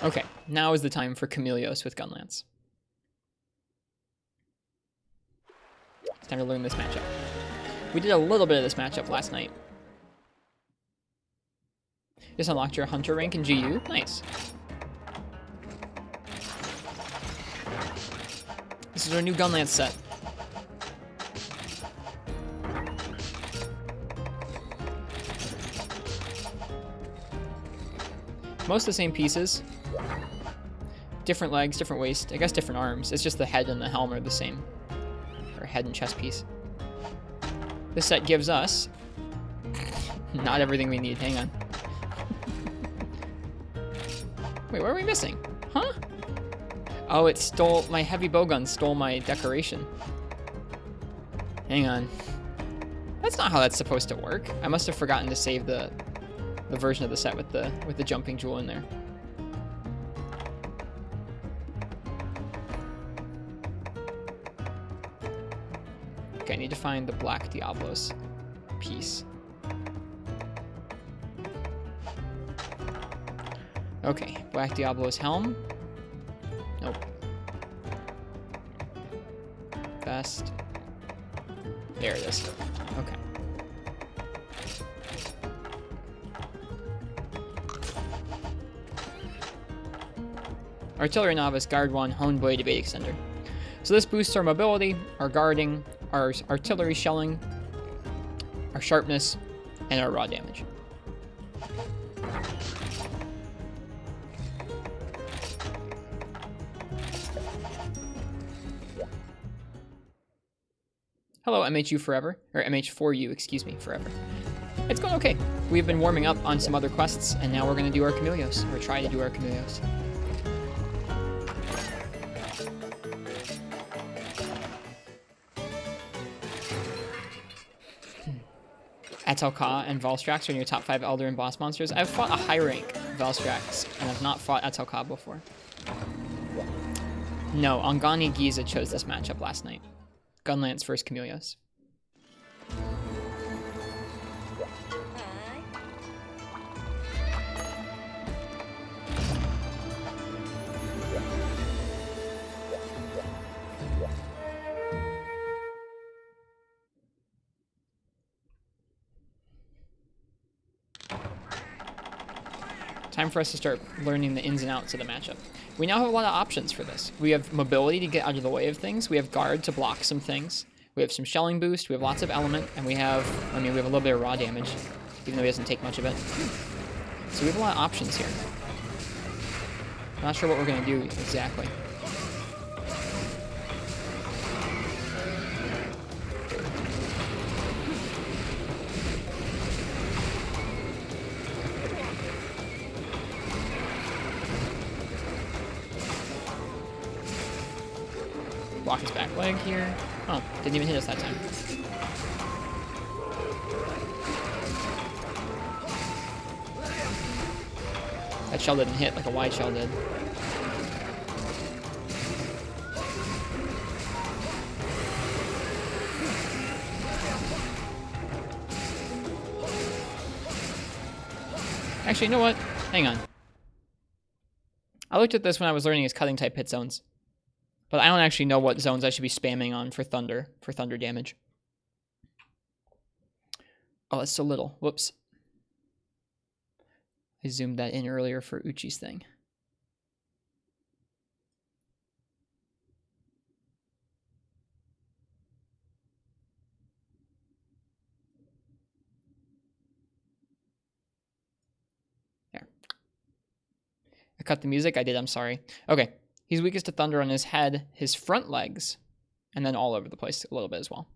Okay, now is the time for Chameleos with Gunlance. It's time to learn this matchup. We did a little bit of this matchup last night. Just unlocked your Hunter rank in GU. Nice. This is our new Gunlance set. Most of the same pieces. Different legs, different waist. I guess different arms. It's just the head and the helm are the same. Or head and chest piece. This set gives us not everything we need. Hang on. Wait, what are we missing? Huh? Oh, it stole... My heavy bowgun stole my decoration. Hang on. That's not how that's supposed to work. I must have forgotten to save the version of the set with the jumping jewel in there. Okay, I need to find the Black Diablos piece. Okay, Black Diablo's helm. Nope. Vest. There it is. Okay. Artillery Novice, Guard 1, Honed Blade, Evade Extender. So this boosts our mobility, our guarding, our artillery shelling, our sharpness, and our raw damage. Hello, MHU Forever, or MH4U, excuse me, Forever. It's going okay. We've been warming up on some other quests, and now we're going to do our Chameleos, or try to do our Chameleos. Atal'Ka and Valstrax are in your top 5 Elder and boss monsters. I've fought a high rank Valstrax, and I've not fought Atal'Ka before. No, Angani Giza chose this matchup last night. Gunlance versus Chameleos. Time for us to start learning the ins and outs of the matchup. We now have a lot of options for this. We have mobility to get out of the way of things. We have guard to block some things. We have some shelling boost. We have lots of element, and we have, I mean, we have a little bit of raw damage, even though he doesn't take much of it. So we have a lot of options here. I'm not sure what we're going to do exactly. Block his back leg here. Oh, didn't even hit us that time. That shell didn't hit like a wide shell did. Actually, you know what? Hang on. I looked at this when I was learning his cutting type hit zones. But I don't actually know what zones I should be spamming on for thunder damage. Oh, it's so little. Whoops. I zoomed that in earlier for Uchi's thing. There. I cut the music. I did. I'm sorry. Okay. He's weakest to thunder on his head, his front legs, and then all over the place a little bit as well.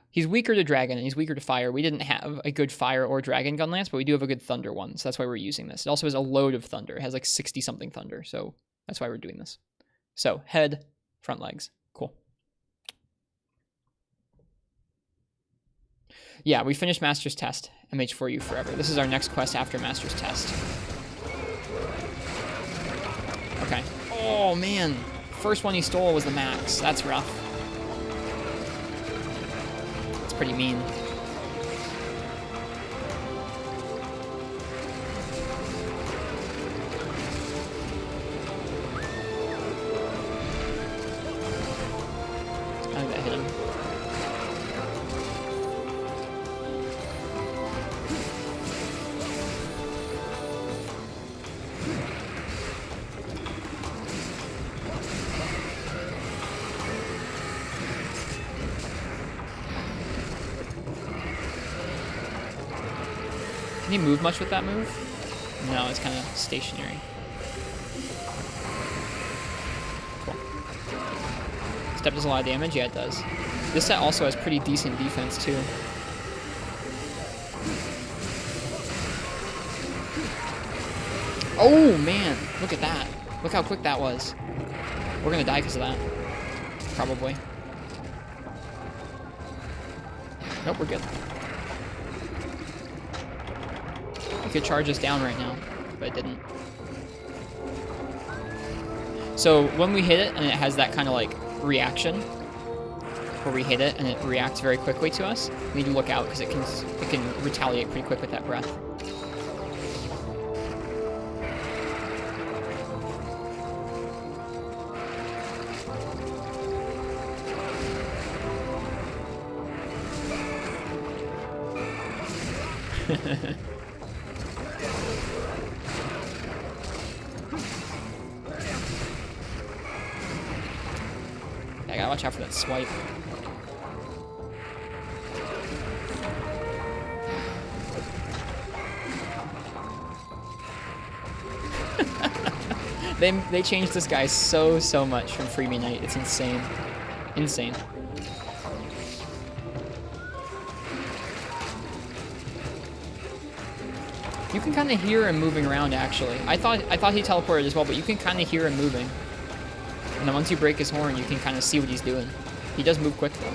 He's weaker to dragon, and he's weaker to fire. We didn't have a good fire or dragon Gunlance, but we do have a good thunder one, so that's why we're using this. It also has a load of thunder. It has like 60-something thunder, so that's why we're doing this. So, head, front legs. Cool. Yeah, we finished Master's Test, MH4U Forever. This is our next quest after Master's Test. Okay. Oh, man. First one he stole was the max. That's rough. That's pretty mean. Can he move much with that move? No, it's kind of stationary. Cool. Step does a lot of damage? Yeah, it does. This set also has pretty decent defense, too. Oh, man. Look at that. Look how quick that was. We're going to die because of that. Probably. Nope, we're good. It could charge us down right now, but it didn't. So when we hit it and it has that kind of like reaction, where we hit it and it reacts very quickly to us, we need to look out because it can retaliate pretty quick with that breath. I gotta watch out for that swipe. They changed this guy so much from Freebie Knight. It's insane. Insane. You can kind of hear him moving around, actually. I thought he teleported as well, but you can kind of hear him moving. And then once you break his horn, you can kind of see what he's doing. He does move quick, though.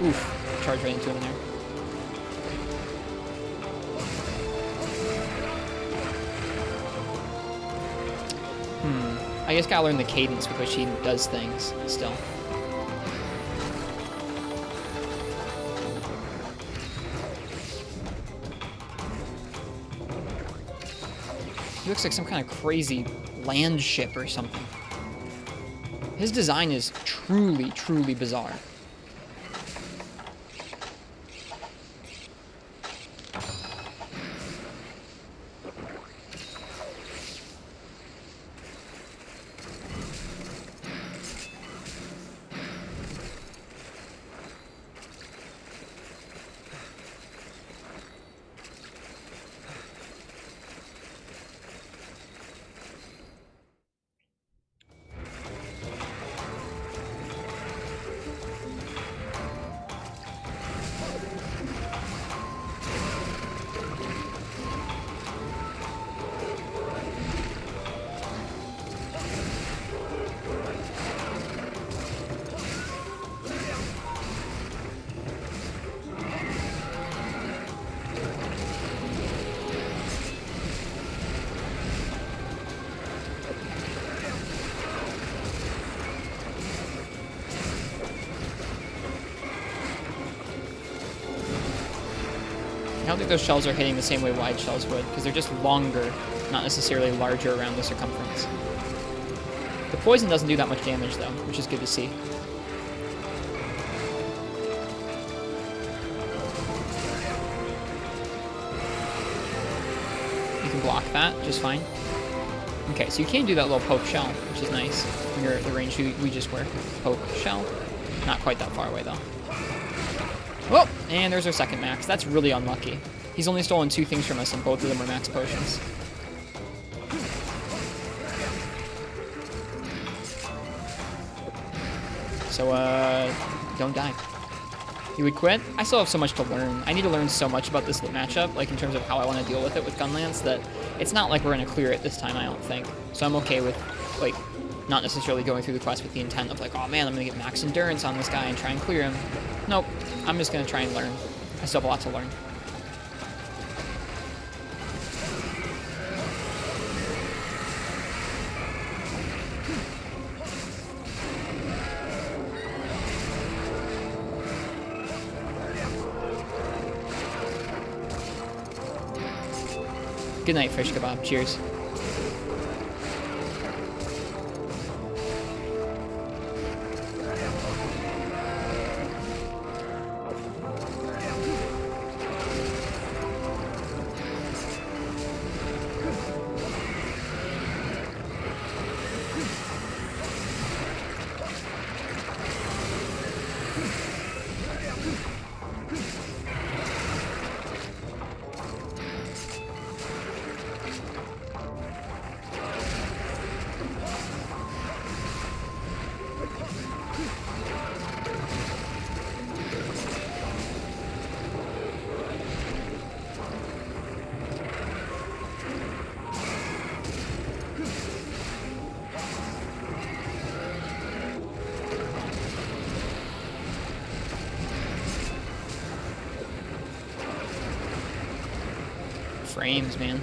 Oof. Charge right into him there. I just gotta learn the cadence with which he does things, still. He looks like some kind of crazy land ship or something. His design is truly bizarre. I don't think those shells are hitting the same way wide shells would, because they're just longer, not necessarily larger around the circumference. The poison doesn't do that much damage, though, which is good to see. You can block that just fine. Okay, so you can do that little poke shell, which is nice. When you're at the range we just were. Poke shell. Not quite that far away, though. Oh, and there's our second max. That's really unlucky. He's only stolen 2 things from us, and both of them are max potions. So, don't die. You would quit? I still have so much to learn. I need to learn so much about this matchup, like in terms of how I want to deal with it with Gunlance, that it's not like we're going to clear it this time, I don't think. So I'm okay with, like, not necessarily going through the quest with the intent of like, oh man, I'm going to get max endurance on this guy and try and clear him. Nope. I'm just going to try and learn. I still have a lot to learn. Good night, fish kebab. Cheers. frames, man.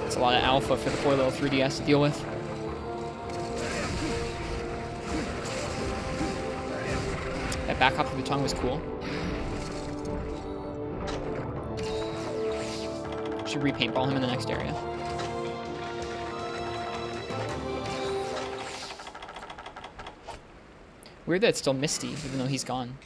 It's a lot of alpha for the poor little 3DS to deal with. That back hop through the tongue was cool. Should repaintball him in the next area. Weird that it's still Misty, even though he's gone.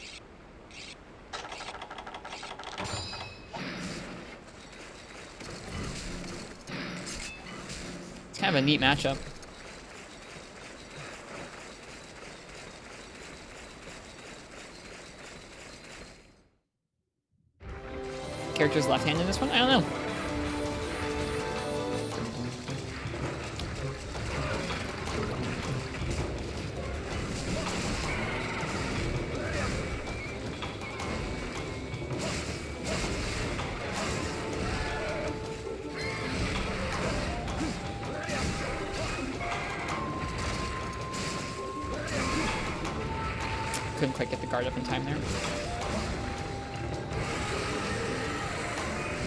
It's kind of a neat matchup. Character's left-handed in this one? I don't know. Couldn't quite get the guard up in time there.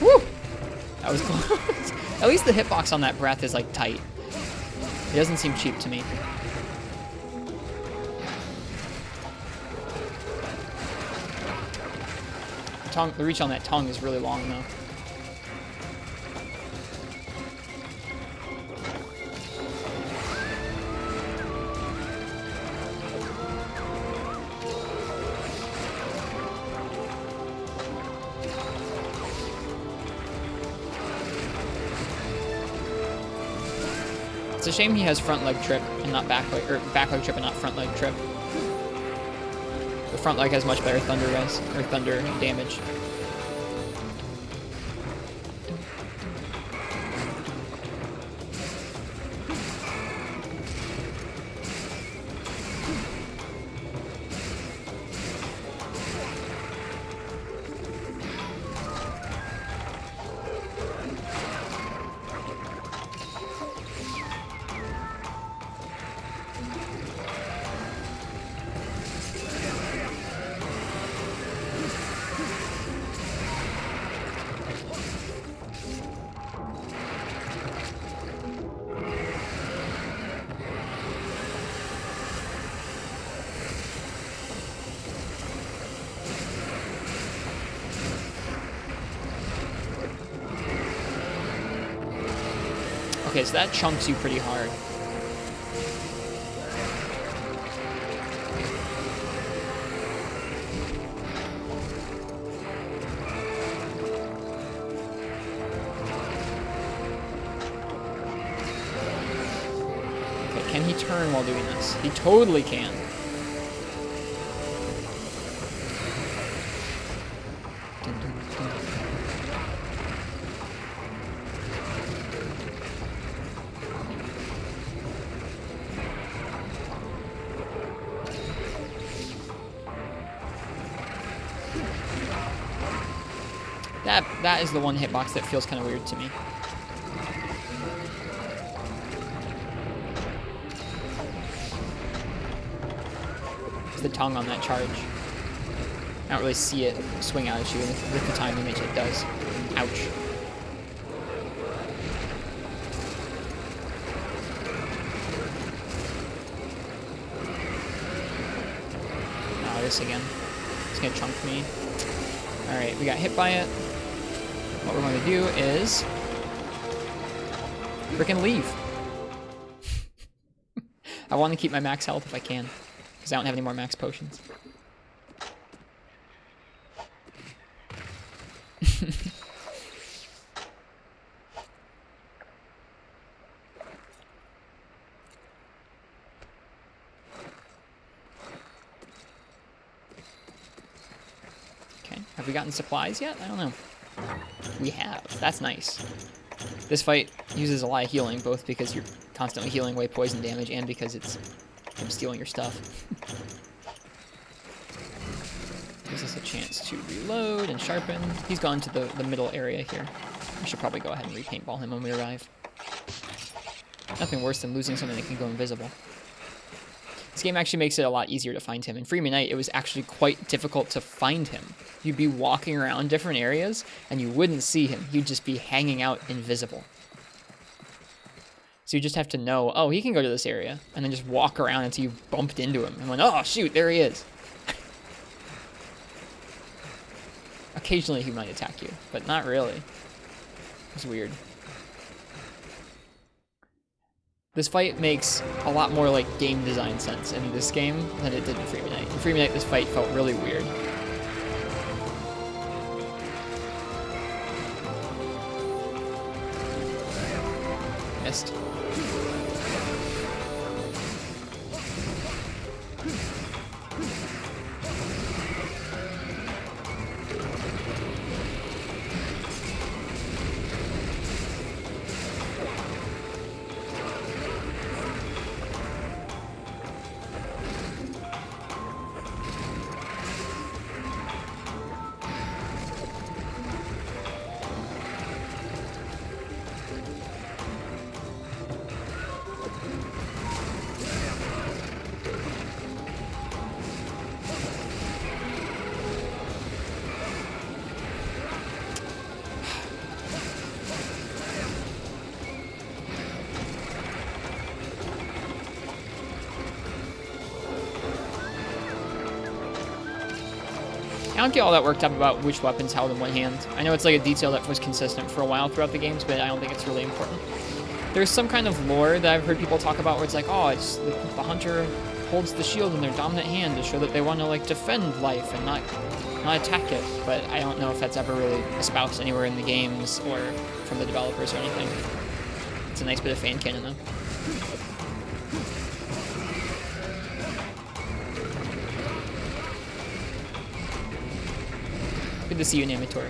Woo! That was close. At least the hitbox on that breath is like tight. It doesn't seem cheap to me. The reach on that tongue is really long though. It's a shame he has front leg trip and not back leg, or back leg trip and not front leg trip. The front leg has much better thunder res, or thunder damage. Okay, so that chunks you pretty hard. Okay, can he turn while doing this? He totally can. That is the one hitbox that feels kind of weird to me. It's the tongue on that charge. I don't really see it swing out at you with the time image it does. Ouch. Oh, this again. It's gonna chunk me. Alright, we got hit by it. What we're going to do is frickin' leave. I want to keep my max health if I can, because I don't have any more max potions. Okay, have we gotten supplies yet? I don't know. We have. That's nice. This fight uses a lot of healing, both because you're constantly healing away poison damage and because it's him stealing your stuff. Gives us a chance to reload and sharpen. He's gone to the middle area here. I should probably go ahead and repaintball him when we arrive. Nothing worse than losing something that can go invisible. This game actually makes it a lot easier to find him. In Freeman Knight, it was actually quite difficult to find him. You'd be walking around different areas, and you wouldn't see him. He'd just be hanging out invisible. So you just have to know, oh, he can go to this area, and then just walk around until you bumped into him, and went, oh, shoot, there he is. Occasionally he might attack you, but not really. It's weird. This fight makes a lot more like game design sense in this game than it did in Freeman Knight. In Freeman Knight, this fight felt really weird. Missed. I don't get all that worked up about which weapons held in one hand. I know it's like a detail that was consistent for a while throughout the games, but I don't think it's really important. There's some kind of lore that I've heard people talk about where it's like, oh, it's the hunter holds the shield in their dominant hand to show that they want to like defend life and not attack it. But I don't know if that's ever really espoused anywhere in the games or from the developers or anything. It's a nice bit of fan canon though. Good to see you in Amateur.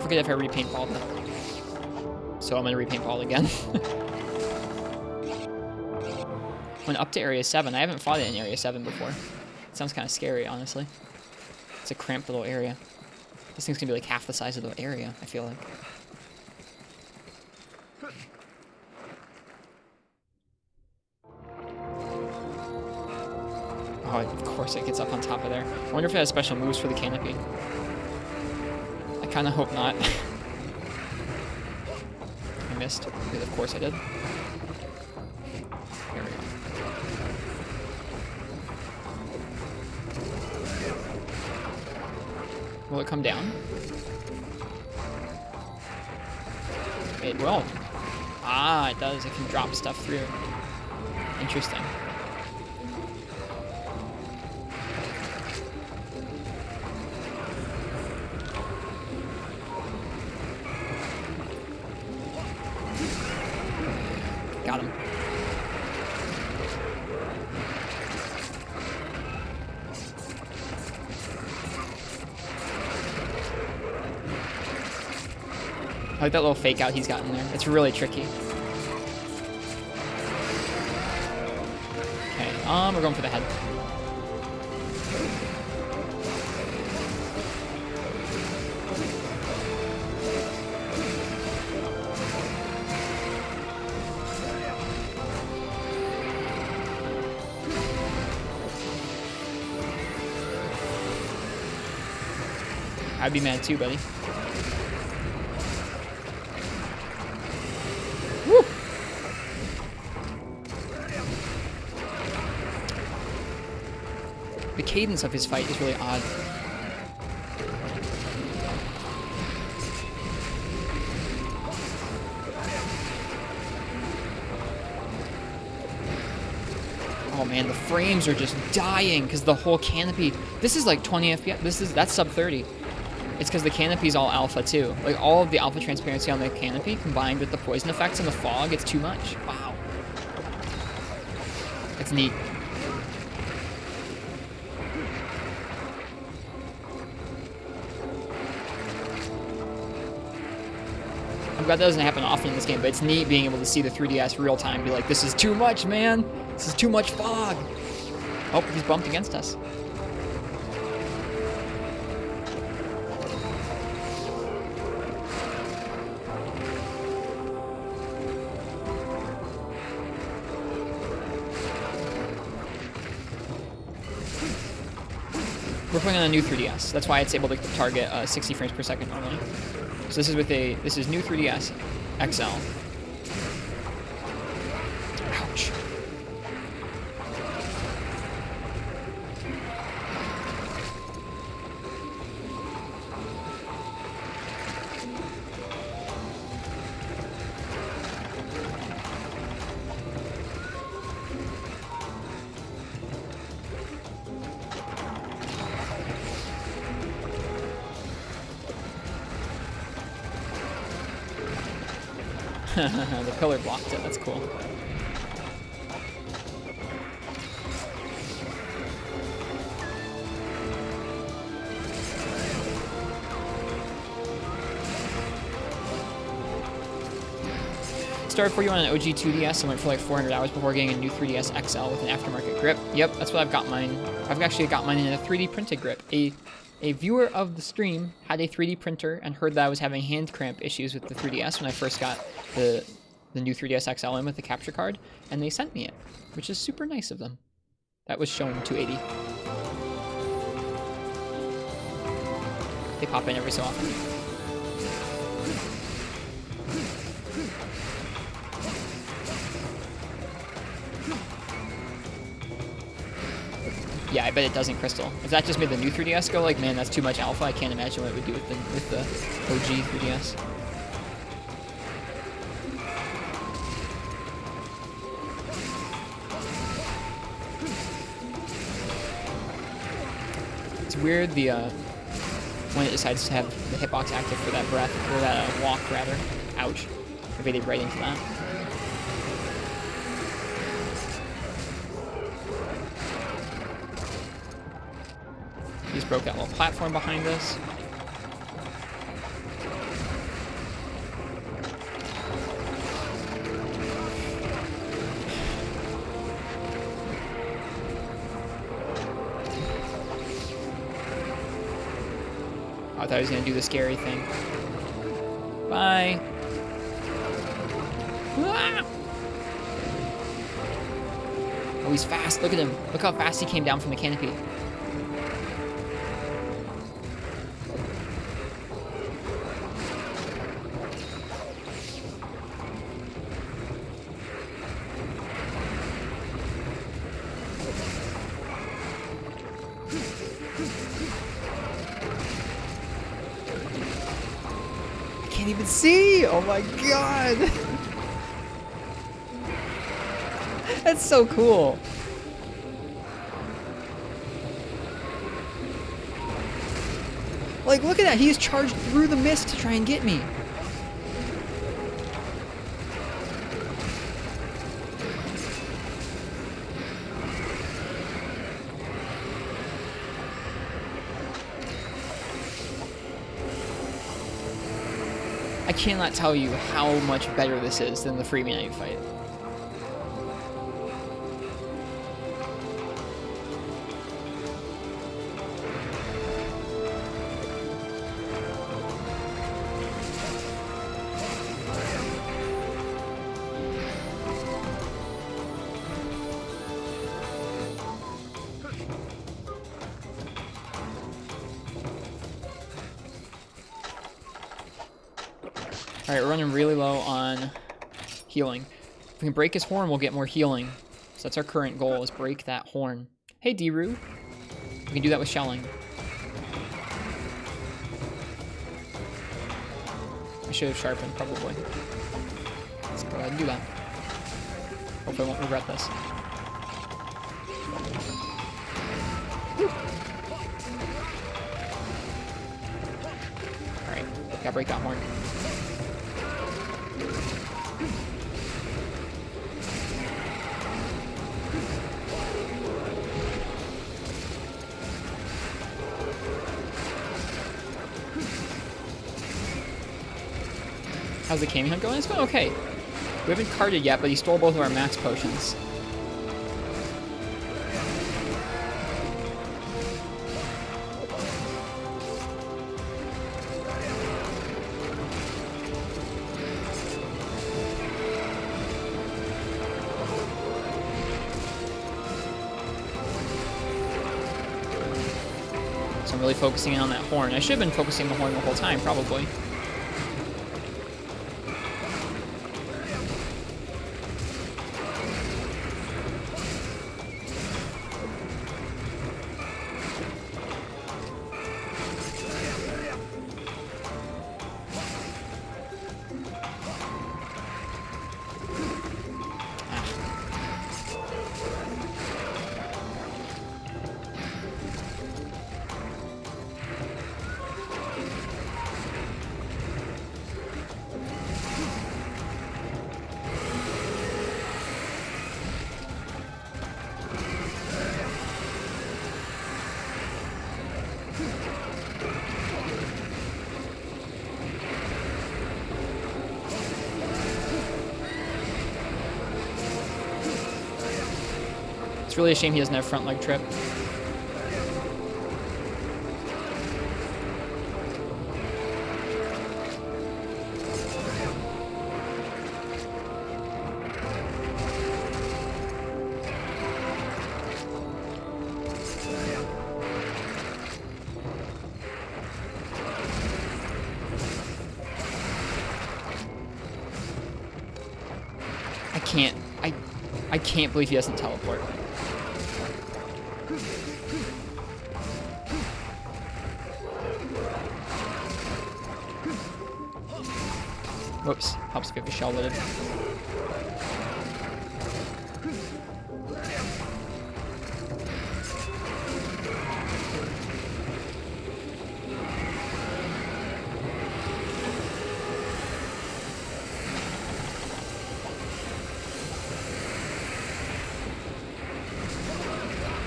Forget if I repaint ball though. So I'm gonna repaint ball again. Went up to Area 7. I haven't fought it in Area 7 before. It sounds kind of scary, honestly. It's a cramped little area. This thing's gonna be like half the size of the area, I feel like. Oh, of course it gets up on top of there. I wonder if it has special moves for the canopy. I kind of hope not. I missed. Of course I did. There we go. Will it come down? It will. Ah, it does. It can drop stuff through. Interesting. Got him. I like that little fake out he's got in there. It's really tricky. Okay, we're going for the head. I'd be mad too, buddy. Woo! The cadence of his fight is really odd. Oh man, the frames are just dying because the whole canopy. This is like 20 FPS. That's sub 30. It's because the canopy's all alpha too. Like all of the alpha transparency on the canopy combined with the poison effects and the fog, it's too much. Wow. It's neat. I'm glad that doesn't happen often in this game, but it's neat being able to see the 3DS real time. Be like, this is too much, man. This is too much fog. Oh, he's bumped against us. We're playing on a new 3DS. That's why it's able to target 60 frames per second normally. So this is new 3DS XL. Ouch. The pillar blocked it. That's cool. Started for you on an OG 2DS and went for like 400 hours before getting a new 3DS XL with an aftermarket grip. Yep, that's what I've got mine. I've actually got mine in a 3D printed grip. A viewer of the stream had a 3D printer and heard that I was having hand cramp issues with the 3DS when I first got the new 3DS XL in with the capture card, and they sent me it, which is super nice of them. That was showing 280. They pop in every so often. Yeah, I bet it doesn't crystal. If that just made the new 3DS go like, man, that's too much alpha, I can't imagine what it would do with the OG 3DS. It's weird when it decides to have the hitbox active for that breath, or that walk rather. Ouch. Evaded right into that. He just broke that little platform behind us. I thought he was going to do the scary thing. Bye. Ah! Oh, he's fast. Look at him. Look how fast he came down from the canopy. I can't even see! Oh my god! That's so cool. Like, look at that. He's charged through the mist to try and get me. I cannot tell you how much better this is than the Freebie Night fight. Alright, we're running really low on healing. If we can break his horn, we'll get more healing. So that's our current goal, is break that horn. Hey, D-Roo. We can do that with shelling. I should have sharpened, probably. Let's go ahead and do that. Hopefully I won't regret this. Gotta break that horn. How's the Kami hunt going? It's going okay. We haven't carded yet, but he stole both of our max potions. So I'm really focusing in on that horn. I should have been focusing on the horn the whole time, probably. It's really a shame he doesn't have front leg trip. I can't believe he doesn't teleport. Whoops, helps get the shell lidded.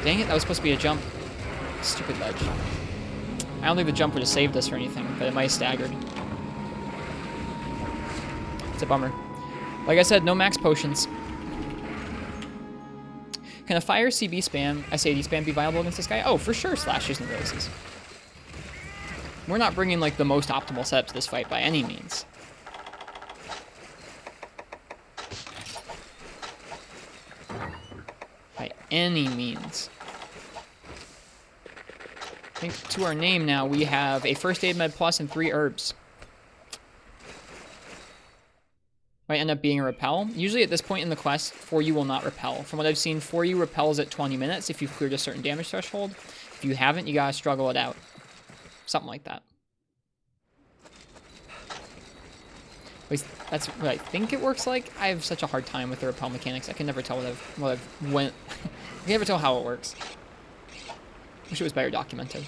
Dang it, that was supposed to be a jump. Stupid ledge. I don't think the jump would have saved us or anything, but it might have staggered. It's a bummer. Like I said, no max potions. Can a fire CB spam, SAD spam be viable against this guy? Oh, for sure, slashes and roses. We're not bringing like the most optimal setup to this fight by any means. By any means. I think to our name now, we have a first aid med plus and 3 herbs. Might end up being a repel. Usually at this point in the quest, For You will not repel. From what I've seen, For You repels at 20 minutes if you've cleared a certain damage threshold. If you haven't, you gotta struggle it out. Something like that. At least that's what I think it works like. I have such a hard time with the repel mechanics. I can never tell I can never tell how it works. Wish it was better documented.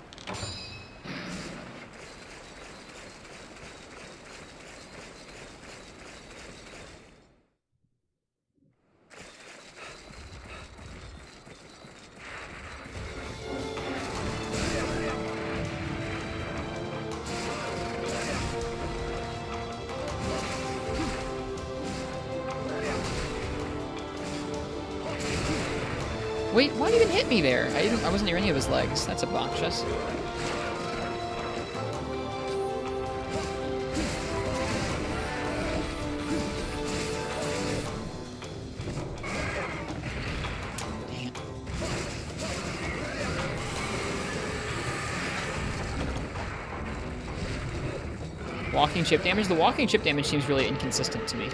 Wait, why even hit me there? I wasn't near any of his legs. That's obnoxious. Damn. Walking chip damage? The walking chip damage seems really inconsistent to me.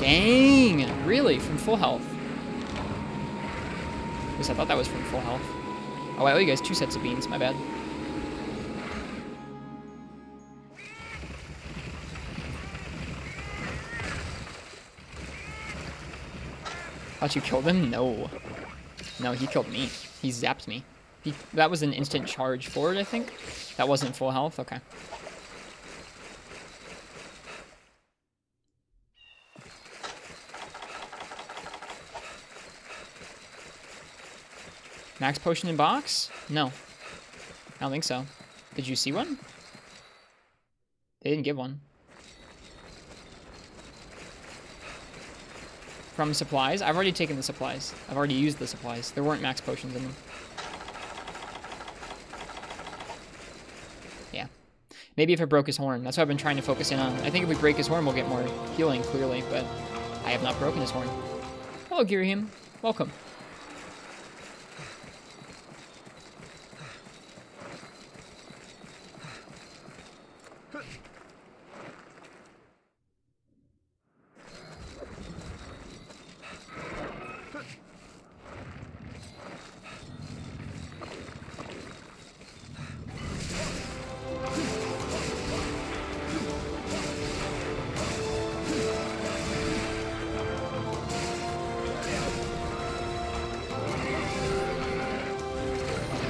Dang! Really? From full health? At least I thought that was from full health. Oh, I owe you guys 2 sets of beans. My bad. Thought you killed him? No. No, he killed me. He zapped me. That was an instant charge forward, I think. That wasn't full health? Okay. Max potion in box? No. I don't think so. Did you see one? They didn't give one. From supplies? I've already taken the supplies. I've already used the supplies. There weren't max potions in them. Yeah. Maybe if it broke his horn. That's what I've been trying to focus in on. I think if we break his horn, we'll get more healing, clearly, but I have not broken his horn. Hello, Girahim. Welcome.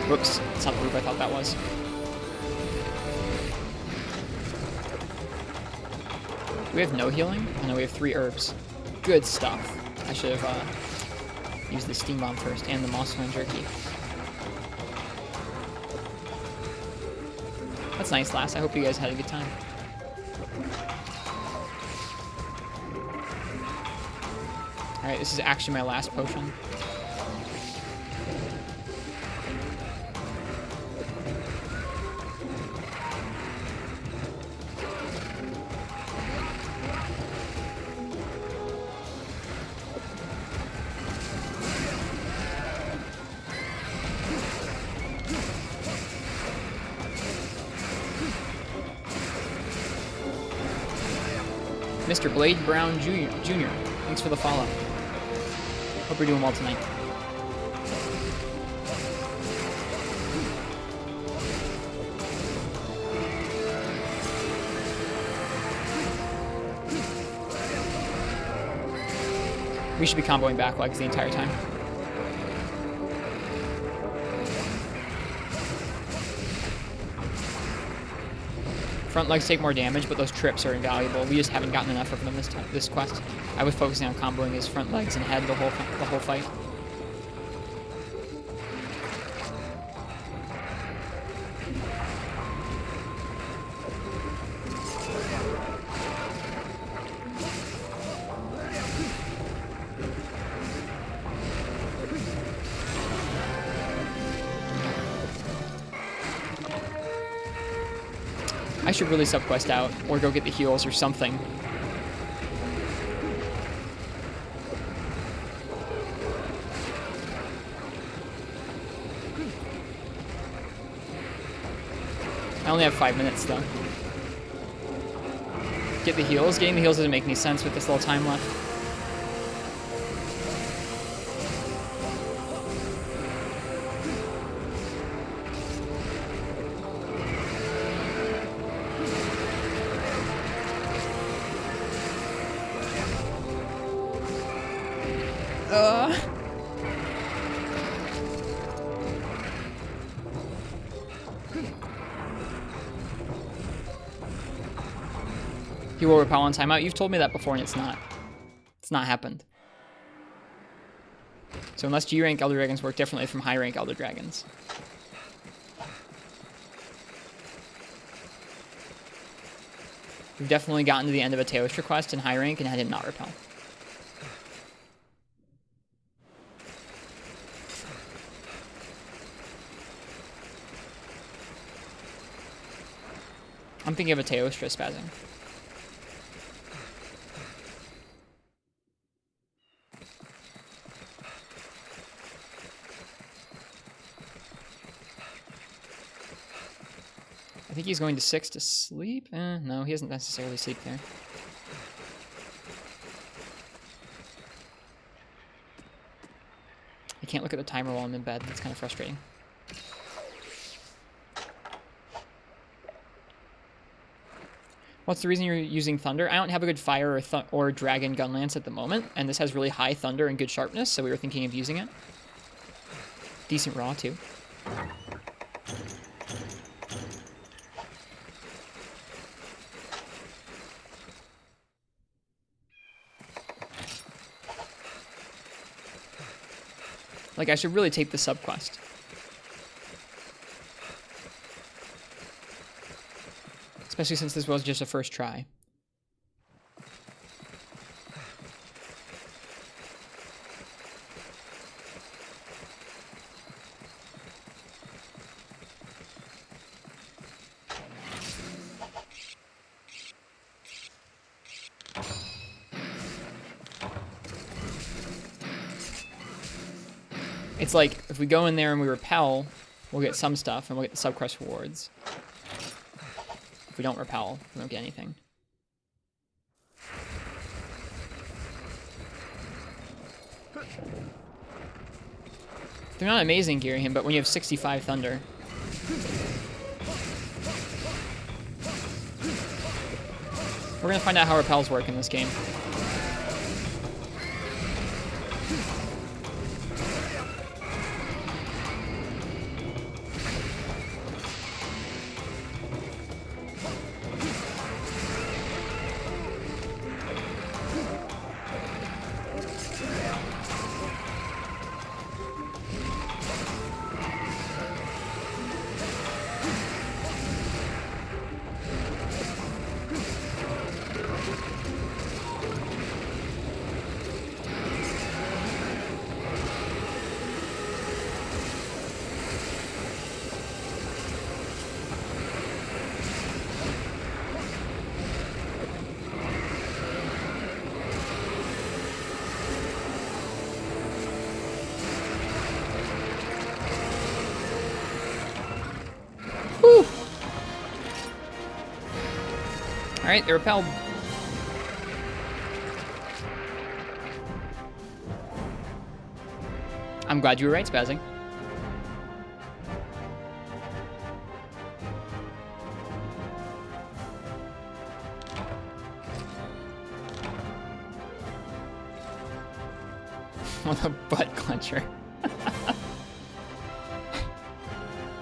Whoops, that's not the loop I thought that was. Do we have no healing? Oh no, we have 3 herbs. Good stuff. I should have used the steam bomb first and the mossland jerky. That's nice, lass. I hope you guys had a good time. Alright, this is actually my last potion. Mr. Blade Brown Jr. Thanks for the follow. Hope you're doing well tonight. We should be comboing back legs the entire time. Front legs take more damage, but those trips are invaluable. We just haven't gotten enough of them this quest. I was focusing on comboing his front legs and head the whole fight. I should really subquest out, or go get the heals or something. I only have 5 minutes, though. Get the heals? Getting the heals doesn't make any sense with this little time left. He will repel on timeout. You've told me that before, and it's not. It's not happened. So unless G-rank Elder Dragons work differently from high-rank Elder Dragons. We've definitely gotten to the end of a Teostra quest in high rank and had him not repel. I'm thinking of a Teostra spazzing. I think he's going to 6 to sleep. No, he doesn't necessarily sleep there. can't look at the timer while I'm in bed. That's kind of frustrating. What's the reason you're using Thunder? I don't have a good Fire or Dragon Gunlance at the moment, and this has really high Thunder and good sharpness, so we were thinking of using it. Decent raw, too. Like, I should really take the sub-quest. Especially since this was just a first try. It's like, if we go in there and we repel, we'll get some stuff, and we'll get the sub-quest rewards. If we don't repel, we won't get anything. They're not amazing gearing him, but when you have 65 Thunder... We're gonna find out how repels work in this game. Whew. Alright, they repelled. I'm glad you were right, Spazzing. What a butt clencher.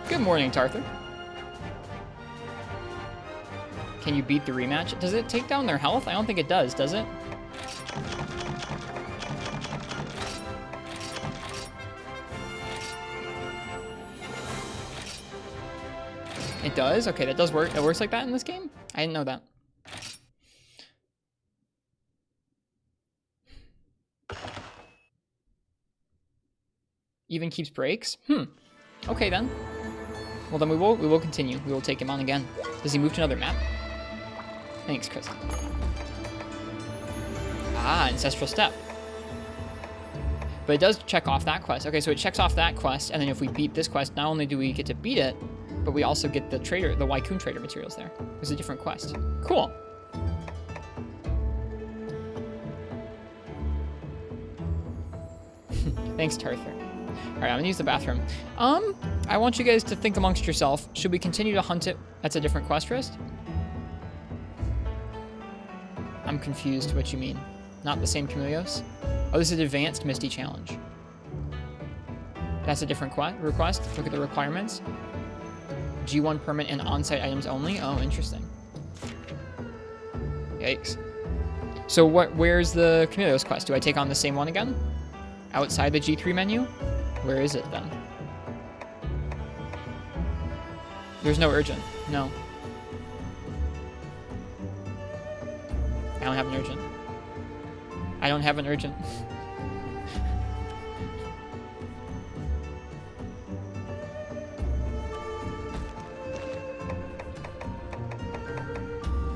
Good morning, Tarthur. Can you beat the rematch? Does it take down their health? I don't think it does it? It does? Okay, that does work. It works like that in this game? I didn't know that. Even keeps breaks? Okay then. Well then we will continue. We will take him on again. Does he move to another map? Thanks, Chris. Ah, Ancestral Step. But it does check off that quest. Okay, so it checks off that quest, and then if we beat this quest, not only do we get to beat it, but we also get the trader, the Wycoon trader materials there. There's a different quest. Cool. Thanks, Tarthur. All right, I'm gonna use the bathroom. I want you guys to think amongst yourself. Should we continue to hunt it? That's a different quest list. I'm confused what you mean. Not the same Chameleos? Oh, this is Advanced Misty Challenge. That's a different request. Look at the requirements. G1 permit and on-site items only. Oh, interesting. Yikes. So where's the Chameleos quest? Do I take on the same one again? Outside the G3 menu? Where is it then? There's no urgent. No. I don't have an urgent. I don't have an urgent.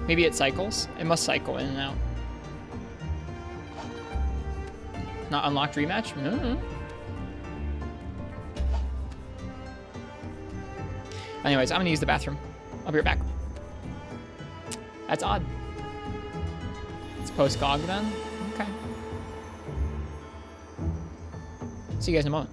Maybe it cycles. It must cycle in and out. Not unlocked rematch? Anyways, I'm gonna use the bathroom. I'll be right back. That's odd. It's post-GOG then? Okay. See you guys in a moment.